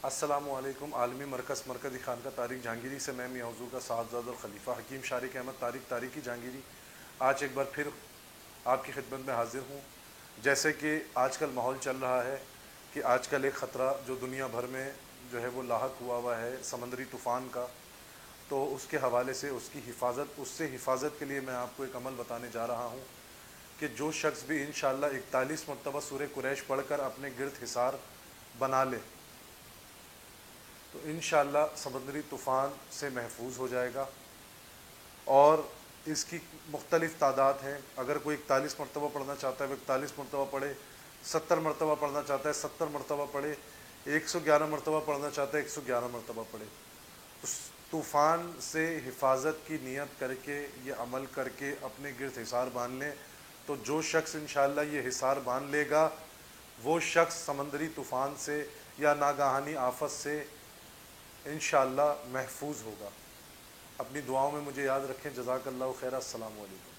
السلام علیکم۔ عالمی مرکز مرکزی خانقاہ طارق جہانگیری سے میں میاں حضور کا صاحبزادہ الخلیفہ حکیم شارق احمد طارق طارقی جہانگیری آج ایک بار پھر آپ کی خدمت میں حاضر ہوں۔ جیسے کہ آج کل ماحول چل رہا ہے کہ آج کل ایک خطرہ جو دنیا بھر میں جو ہے وہ لاحق ہوا ہے سمندری طوفان کا، تو اس کے حوالے سے اس سے حفاظت کے لیے میں آپ کو ایک عمل بتانے جا رہا ہوں کہ جو شخص بھی انشاءاللہ 41 مرتبہ سورہ قریش پڑھ کر اپنے گرد حصار بنا لے تو انشاءاللہ سمندری طوفان سے محفوظ ہو جائے گا۔ اور اس کی مختلف تعداد ہیں، اگر کوئی 41 مرتبہ پڑھنا چاہتا ہے وہ 41 مرتبہ پڑھے، 70 مرتبہ پڑھنا چاہتا ہے 70 مرتبہ پڑھے، 111 مرتبہ پڑھنا چاہتا ہے 111 مرتبہ پڑھے۔ اس طوفان سے حفاظت کی نیت کر کے یہ عمل کر کے اپنے گرد حصار باندھ لیں تو جو شخص انشاءاللہ یہ حصار باندھ لے گا وہ شخص سمندری طوفان سے یا ناگہانی آفت سے انشاءاللہ محفوظ ہوگا۔ اپنی دعاؤں میں مجھے یاد رکھیں۔ جزاک اللہ خیر۔ السلام علیکم۔